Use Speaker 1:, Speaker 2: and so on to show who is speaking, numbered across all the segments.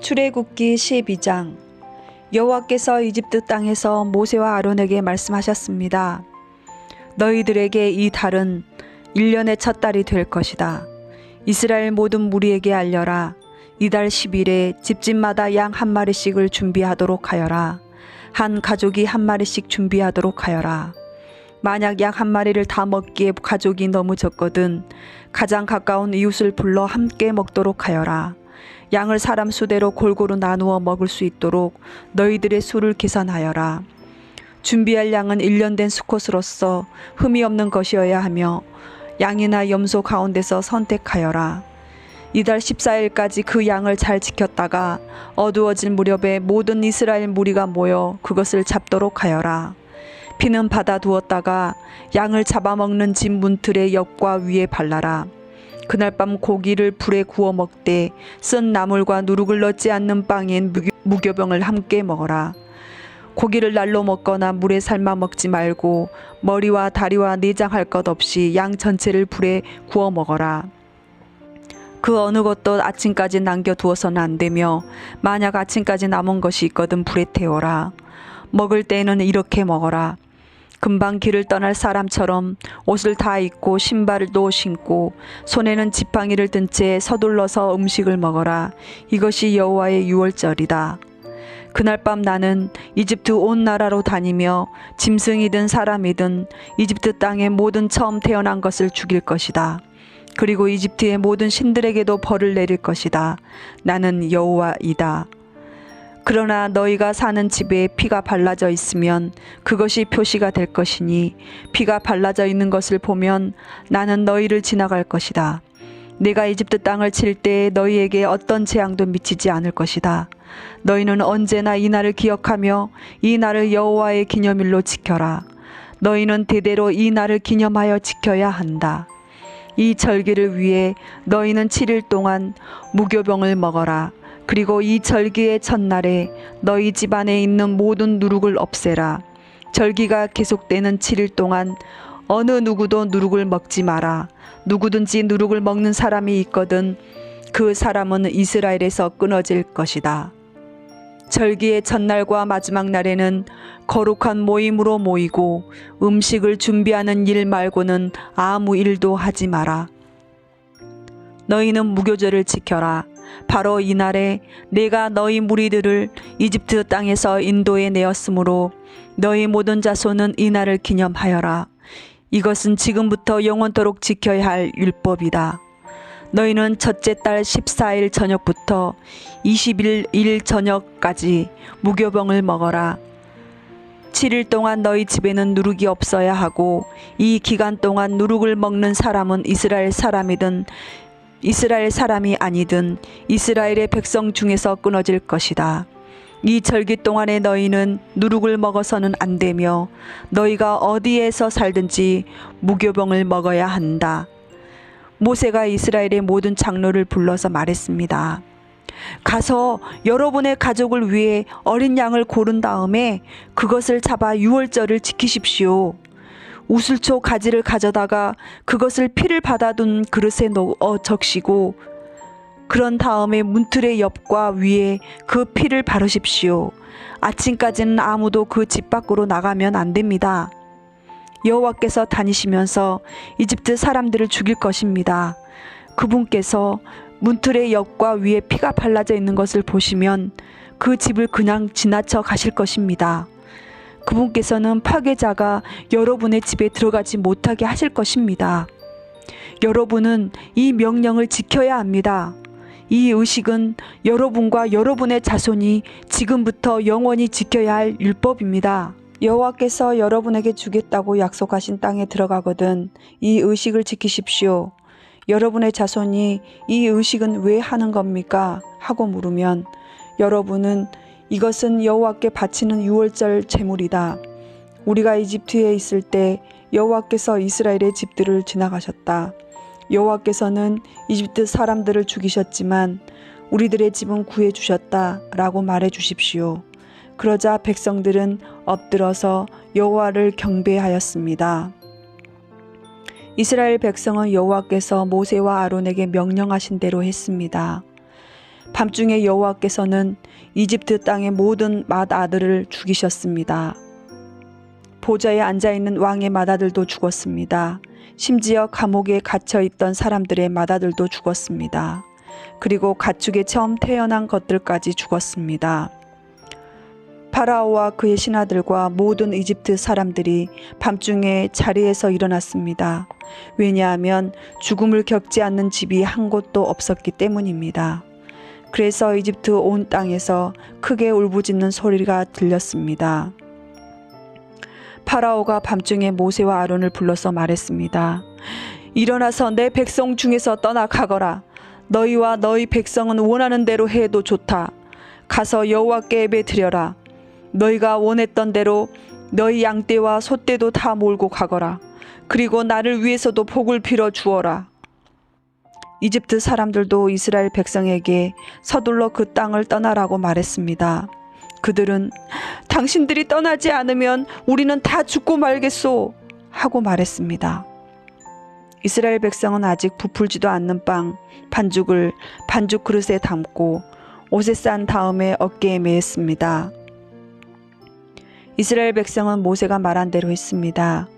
Speaker 1: 출애굽기 12장. 여호와께서 이집트 땅에서 모세와 아론에게 말씀하셨습니다. 너희들에게 이 달은 1년의 첫 달이 될 것이다. 이스라엘 모든 무리에게 알려라. 이달 10일에 집집마다 양 한 마리씩을 준비하도록 하여라. 한 가족이 한 마리씩 준비하도록 하여라. 만약 양 한 마리를 다 먹기에 가족이 너무 적거든 가장 가까운 이웃을 불러 함께 먹도록 하여라. 양을 사람 수대로 골고루 나누어 먹을 수 있도록 너희들의 수를 계산하여라. 준비할 양은 1년 된 수컷으로서 흠이 없는 것이어야 하며 양이나 염소 가운데서 선택하여라. 이달 14일까지 그 양을 잘 지켰다가 어두워질 무렵에 모든 이스라엘 무리가 모여 그것을 잡도록 하여라. 피는 받아 두었다가 양을 잡아먹는 집 문틀의 옆과 위에 발라라. 그날 밤 고기를 불에 구워 먹되 쓴 나물과 누룩을 넣지 않는 빵인 무교병을 함께 먹어라. 고기를 날로 먹거나 물에 삶아 먹지 말고 머리와 다리와 내장할 것 없이 양 전체를 불에 구워 먹어라. 그 어느 것도 아침까지 남겨두어서는 안 되며 만약 아침까지 남은 것이 있거든 불에 태워라. 먹을 때에는 이렇게 먹어라. 금방 길을 떠날 사람처럼 옷을 다 입고 신발도 신고 손에는 지팡이를 든 채 서둘러서 음식을 먹어라. 이것이 여호와의 유월절이다. 그날 밤 나는 이집트 온 나라로 다니며 짐승이든 사람이든 이집트 땅의 모든 처음 태어난 것을 죽일 것이다. 그리고 이집트의 모든 신들에게도 벌을 내릴 것이다. 나는 여호와이다. 그러나 너희가 사는 집에 피가 발라져 있으면 그것이 표시가 될 것이니 피가 발라져 있는 것을 보면 나는 너희를 지나갈 것이다. 내가 이집트 땅을 칠 때에 너희에게 어떤 재앙도 미치지 않을 것이다. 너희는 언제나 이 날을 기억하며 이 날을 여호와의 기념일로 지켜라. 너희는 대대로 이 날을 기념하여 지켜야 한다. 이 절기를 위해 너희는 7일 동안 무교병을 먹어라. 그리고 이 절기의 첫날에 너희 집안에 있는 모든 누룩을 없애라. 절기가 계속되는 7일 동안 어느 누구도 누룩을 먹지 마라. 누구든지 누룩을 먹는 사람이 있거든 그 사람은 이스라엘에서 끊어질 것이다. 절기의 첫날과 마지막 날에는 거룩한 모임으로 모이고 음식을 준비하는 일 말고는 아무 일도 하지 마라. 너희는 무교절을 지켜라. 바로 이날에 내가 너희 무리들을 이집트 땅에서 인도해 내었으므로 너희 모든 자손은 이날을 기념하여라. 이것은 지금부터 영원토록 지켜야 할 율법이다. 너희는 첫째 달 14일 저녁부터 20일 저녁까지 무교병을 먹어라. 7일 동안 너희 집에는 누룩이 없어야 하고 이 기간 동안 누룩을 먹는 사람은 이스라엘 사람이든 이스라엘 사람이 아니든 이스라엘의 백성 중에서 끊어질 것이다. 이 절기 동안에 너희는 누룩을 먹어서는 안 되며 너희가 어디에서 살든지 무교병을 먹어야 한다. 모세가 이스라엘의 모든 장로를 불러서 말했습니다. 가서 여러분의 가족을 위해 어린 양을 고른 다음에 그것을 잡아 유월절을 지키십시오. 우슬초 가지를 가져다가 그것을 피를 받아둔 그릇에 넣어 적시고 그런 다음에 문틀의 옆과 위에 그 피를 바르십시오. 아침까지는 아무도 그 집 밖으로 나가면 안 됩니다. 여호와께서 다니시면서 이집트 사람들을 죽일 것입니다. 그분께서 문틀의 옆과 위에 피가 발라져 있는 것을 보시면 그 집을 그냥 지나쳐 가실 것입니다. 그분께서는 파괴자가 여러분의 집에 들어가지 못하게 하실 것입니다. 여러분은 이 명령을 지켜야 합니다. 이 의식은 여러분과 여러분의 자손이 지금부터 영원히 지켜야 할 율법입니다. 여호와께서 여러분에게 주겠다고 약속하신 땅에 들어가거든 이 의식을 지키십시오. 여러분의 자손이 이 의식은 왜 하는 겁니까? 하고 물으면 여러분은 이것은 여호와께 바치는 유월절 제물이다. 우리가 이집트에 있을 때 여호와께서 이스라엘의 집들을 지나가셨다. 여호와께서는 이집트 사람들을 죽이셨지만 우리들의 집은 구해주셨다 라고 말해 주십시오. 그러자 백성들은 엎드러서 여호와를 경배하였습니다. 이스라엘 백성은 여호와께서 모세와 아론에게 명령하신 대로 했습니다. 밤중에 여호와께서는 이집트 땅의 모든 맏아들을 죽이셨습니다. 보좌에 앉아있는 왕의 맏아들도 죽었습니다. 심지어 감옥에 갇혀있던 사람들의 맏아들도 죽었습니다. 그리고 가축에 처음 태어난 것들까지 죽었습니다. 파라오와 그의 신하들과 모든 이집트 사람들이 밤중에 자리에서 일어났습니다. 왜냐하면 죽음을 겪지 않는 집이 한 곳도 없었기 때문입니다. 그래서 이집트 온 땅에서 크게 울부짖는 소리가 들렸습니다. 파라오가 밤중에 모세와 아론을 불러서 말했습니다. 일어나서 내 백성 중에서 떠나 가거라. 너희와 너희 백성은 원하는 대로 해도 좋다. 가서 여호와께 예배 드려라. 너희가 원했던 대로 너희 양떼와 소떼도 다 몰고 가거라. 그리고 나를 위해서도 복을 빌어 주어라. 이집트 사람들도 이스라엘 백성에게 서둘러 그 땅을 떠나라고 말했습니다. 그들은 당신들이 떠나지 않으면 우리는 다 죽고 말겠소 하고 말했습니다. 이스라엘 백성은 아직 부풀지도 않는 반죽을 반죽 그릇에 담고 옷에 싼 다음에 어깨에 메었습니다. 이스라엘 백성은 모세가 말한 대로 했습니다.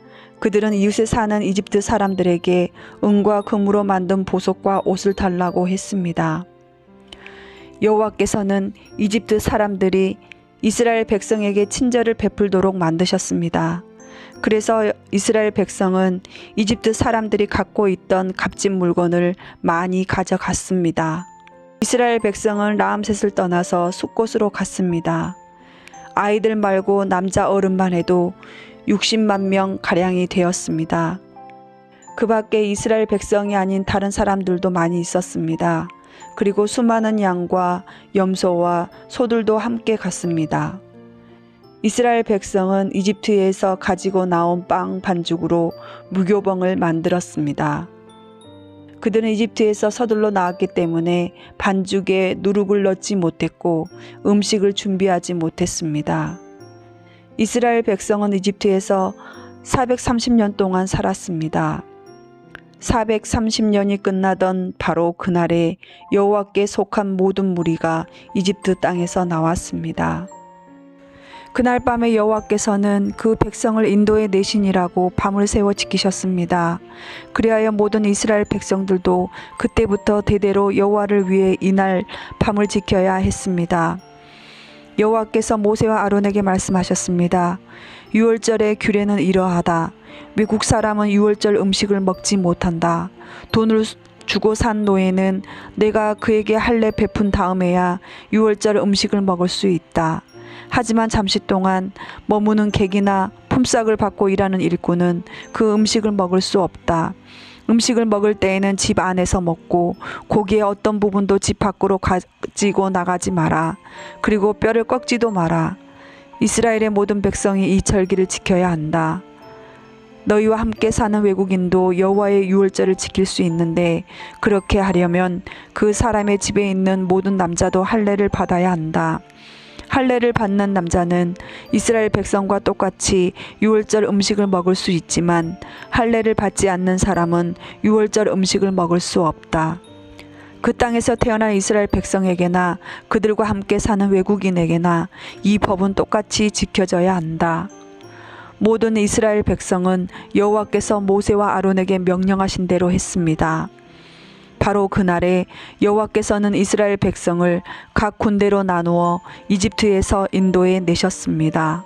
Speaker 1: 그들은 이웃에 사는 이집트 사람들에게 은과 금으로 만든 보석과 옷을 달라고 했습니다. 여호와께서는 이집트 사람들이 이스라엘 백성에게 친절을 베풀도록 만드셨습니다. 그래서 이스라엘 백성은 이집트 사람들이 갖고 있던 값진 물건을 많이 가져갔습니다. 이스라엘 백성은 라암셋을 떠나서 숫곳으로 갔습니다. 아이들 말고 남자 어른만 해도 60만 명 가량이 되었습니다. 그 밖에 이스라엘 백성이 아닌 다른 사람들도 많이 있었습니다. 그리고 수많은 양과 염소와 소들도 함께 갔습니다. 이스라엘 백성은 이집트에서 가지고 나온 빵 반죽으로 무교병을 만들었습니다. 그들은 이집트에서 서둘러 나왔기 때문에 반죽에 누룩을 넣지 못했고 음식을 준비하지 못했습니다. 이스라엘 백성은 이집트에서 430년 동안 살았습니다. 430년이 끝나던 바로 그날에 여호와께 속한 모든 무리가 이집트 땅에서 나왔습니다. 그날 밤에 여호와께서는 그 백성을 인도에 내시니라고 밤을 새워 지키셨습니다. 그리하여 모든 이스라엘 백성들도 그때부터 대대로 여호와를 위해 이날 밤을 지켜야 했습니다. 여호와께서 모세와 아론에게 말씀하셨습니다. 유월절의 규례는 이러하다. 외국 사람은 유월절 음식을 먹지 못한다. 돈을 주고 산 노예는 내가 그에게 할례 베푼 다음에야 유월절 음식을 먹을 수 있다. 하지만 잠시 동안 머무는 객이나 품삯을 받고 일하는 일꾼은 그 음식을 먹을 수 없다. 음식을 먹을 때에는 집 안에서 먹고 고기의 어떤 부분도 집 밖으로 가지고 나가지 마라. 그리고 뼈를 꺾지도 마라. 이스라엘의 모든 백성이 이 절기를 지켜야 한다. 너희와 함께 사는 외국인도 여호와의 유월절을 지킬 수 있는데 그렇게 하려면 그 사람의 집에 있는 모든 남자도 할례를 받아야 한다. 할례를 받는 남자는 이스라엘 백성과 똑같이 유월절 음식을 먹을 수 있지만 할례를 받지 않는 사람은 유월절 음식을 먹을 수 없다. 그 땅에서 태어난 이스라엘 백성에게나 그들과 함께 사는 외국인에게나 이 법은 똑같이 지켜져야 한다. 모든 이스라엘 백성은 여호와께서 모세와 아론에게 명령하신 대로 했습니다. 바로 그날에 여호와께서는 이스라엘 백성을 각 군대로 나누어 이집트에서 인도에 내셨습니다.